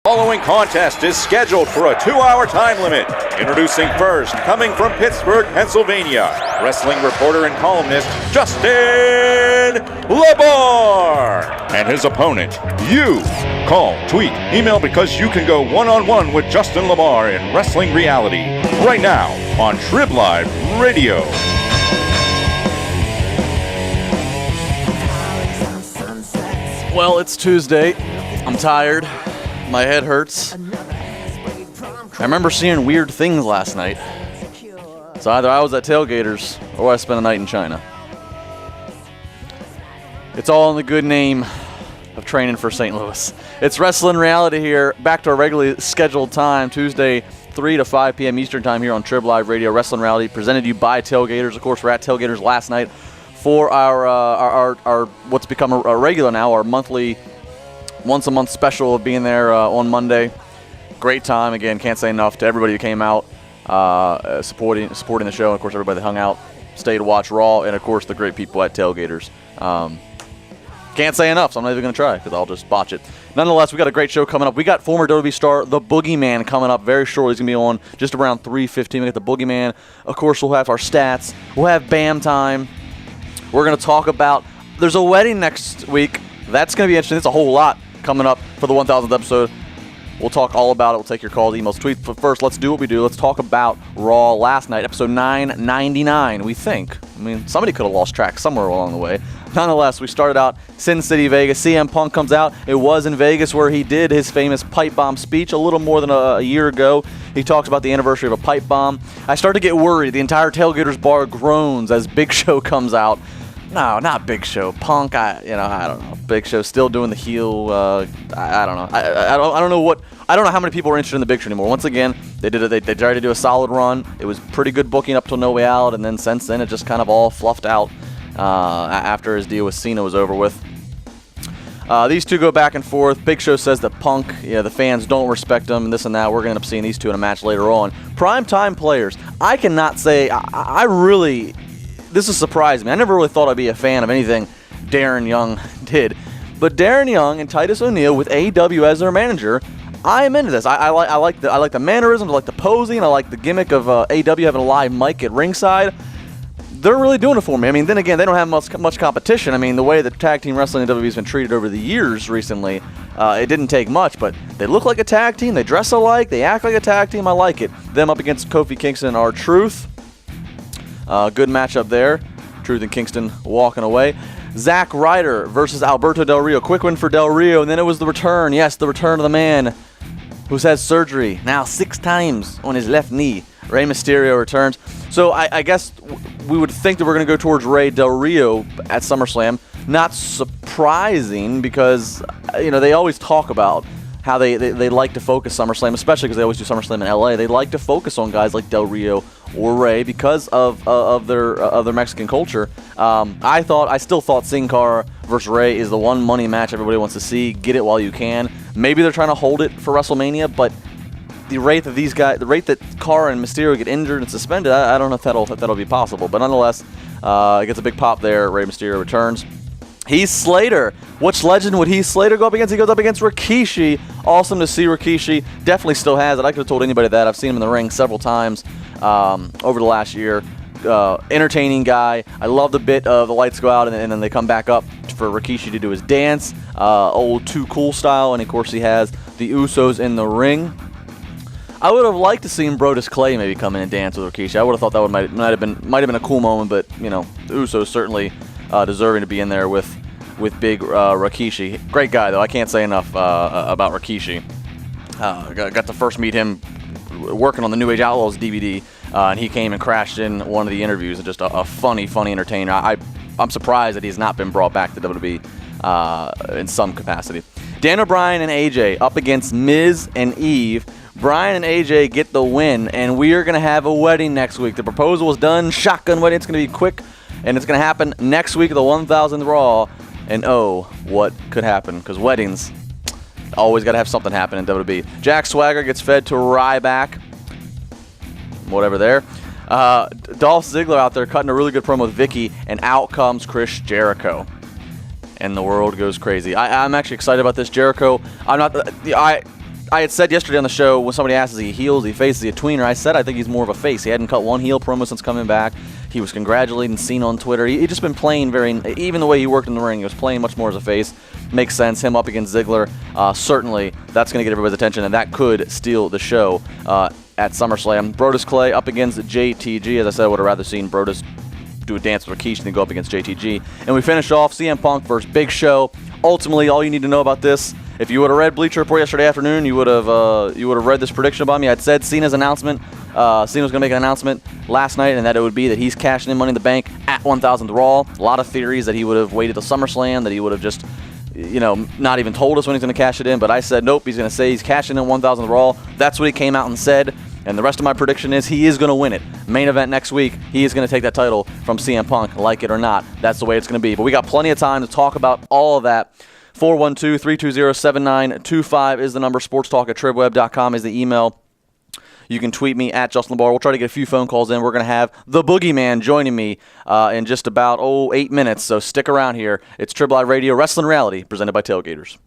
Following contest is scheduled for a 2-hour time limit. Introducing first, coming from Pittsburgh, Pennsylvania, wrestling reporter and columnist Justin LaBar. And his opponent, you. Call, tweet, email because you can go one-on-one with Justin LaBar in Wrestling Reality. Right now on Trib Live Radio. Well, it's Tuesday. I'm tired. My head hurts. I remember seeing weird things last night. So either I was at Tailgaters or I spent a night in China. It's all in the good name of training for St. Louis. It's Wrestling Reality here, back to our regularly scheduled time, Tuesday, 3 to 5 p.m. Eastern Time here on Trib Live Radio. Wrestling Reality presented to you by Tailgaters. Of course, we're at Tailgaters last night for our what's become a regular now, our monthly, once-a-month special of being there on Monday. Great time. Again, can't say enough to everybody who came out supporting the show. And, of course, everybody that hung out, stayed to watch Raw, and, of course, the great people at Tailgaters. Can't say enough, so I'm not even going to try because I'll just botch it. Nonetheless, we got a great show coming up. We got former WWE star The Boogeyman coming up very shortly. He's going to be on just around 3:15. We got The Boogeyman. Of course, we'll have our stats. We'll have BAM time. We're going to talk about, there's a wedding next week. That's going to be interesting. It's a whole lot coming up for the 1000th episode. We'll talk all about it. We'll take your calls, emails, tweets. But first, let's do what we do. Let's talk about Raw last night, episode 999, we think. I mean, somebody could have lost track somewhere along the way. Nonetheless, we started out Sin City, Vegas. CM Punk comes out. It was in Vegas where he did his famous pipe bomb speech a little more than a year ago. He talks about the anniversary of a pipe bomb. I start to get worried. The entire Tailgaters bar groans as Big Show comes out. No, not Big Show. Punk, I don't know. Big Show still doing the heel. I don't know. I don't know what. I don't know how many people are interested in the Big Show anymore. Once again, they tried to do a solid run. It was pretty good booking up till No Way Out, and then since then it just kind of all fluffed out after his deal with Cena was over with. These two go back and forth. Big Show says that Punk, the fans don't respect him, and this and that. We're going to end up seeing these two in a match later on. Primetime players. I cannot say. I really. This has surprised me. I never really thought I'd be a fan of anything Darren Young did. But Darren Young and Titus O'Neil with AEW as their manager, I am into this. I like the mannerisms, I like the posing, I like the gimmick of AEW having a live mic at ringside. They're really doing it for me. I mean, then again, they don't have much competition. I mean, the way that tag team wrestling in WWE has been treated over the years recently, it didn't take much, but they look like a tag team, they dress alike, they act like a tag team. I like it. Them up against Kofi Kingston and R-Truth. Good matchup there. Truth and Kingston walking away. Zack Ryder versus Alberto Del Rio. Quick win for Del Rio, and then it was the return. Yes, the return of the man who's had surgery now 6 times on his left knee. Rey Mysterio returns. So I guess we would think that we're going to go towards Rey Del Rio at SummerSlam. Not surprising because, they always talk about how they like to focus SummerSlam, especially because they always do SummerSlam in LA. They like to focus on guys like Del Rio or Rey because of their Mexican culture. I still thought Sin Cara versus Rey is the one money match everybody wants to see. Get it while you can. Maybe they're trying to hold it for WrestleMania, but the rate that Cara and Mysterio get injured and suspended, I don't know if that'll be possible. But nonetheless, it gets a big pop there. Rey Mysterio returns. Heath Slater. Which legend would Heath Slater go up against? He goes up against Rikishi. Awesome to see Rikishi. Definitely still has it. I could have told anybody that. I've seen him in the ring several times over the last year. Entertaining guy. I love the bit of the lights go out and then they come back up for Rikishi to do his dance. Old Too Cool style. And, of course, he has the Usos in the ring. I would have liked to see Brodus Clay maybe come in and dance with Rikishi. I would have thought that might have been a cool moment, but, the Usos certainly deserving to be in there with big Rikishi. Great guy, though. I can't say enough about Rikishi. Got to first meet him working on the New Age Outlaws DVD, and he came and crashed in one of the interviews. Just a funny entertainer. I'm surprised that he's not been brought back to WWE in some capacity. Daniel Bryan and AJ up against Miz and Eve. Bryan and AJ get the win, and we are going to have a wedding next week. The proposal was done. Shotgun wedding. It's going to be quick. And it's going to happen next week, the 1000th Raw. And oh, what could happen? Because weddings, always got to have something happen in WWE. Jack Swagger gets fed to Ryback. Whatever there. Dolph Ziggler out there cutting a really good promo with Vicky. And out comes Chris Jericho. And the world goes crazy. I'm actually excited about this. Jericho, I had said yesterday on the show when somebody asked, is he a heel, is he a face, is he a tweener? I said I think he's more of a face. He hadn't cut one heel promo since coming back. He was congratulating Cena on Twitter. He just been playing even the way he worked in the ring, he was playing much more as a face. Makes sense. Him up against Ziggler, certainly that's going to get everybody's attention, and that could steal the show at SummerSlam. Brodus Clay up against JTG. As I said, I would have rather seen Brodus do a dance with Rikishi than go up against JTG. And we finish off CM Punk versus Big Show. Ultimately, all you need to know about this, if you would have read Bleacher Report yesterday afternoon, you would have read this prediction about me. I'd said Cena's announcement. Cena was going to make an announcement last night, and that it would be that he's cashing in Money in the Bank at 1,000th Raw. A lot of theories that he would have waited till SummerSlam, that he would have just, not even told us when he's going to cash it in. But I said, nope, he's going to say he's cashing in 1,000th Raw. That's what he came out and said. And the rest of my prediction is he is going to win it. Main event next week, he is going to take that title from CM Punk, like it or not. That's the way it's going to be. But we got plenty of time to talk about all of that. 412-320-7925 is the number. sportstalk@tribweb.com is the email. You can tweet me at Justin LaBar. We'll try to get a few phone calls in. We're going to have the Boogeyman joining me in just about 8 minutes. So stick around here. It's Trib Live Radio Wrestling Reality presented by Tailgaters.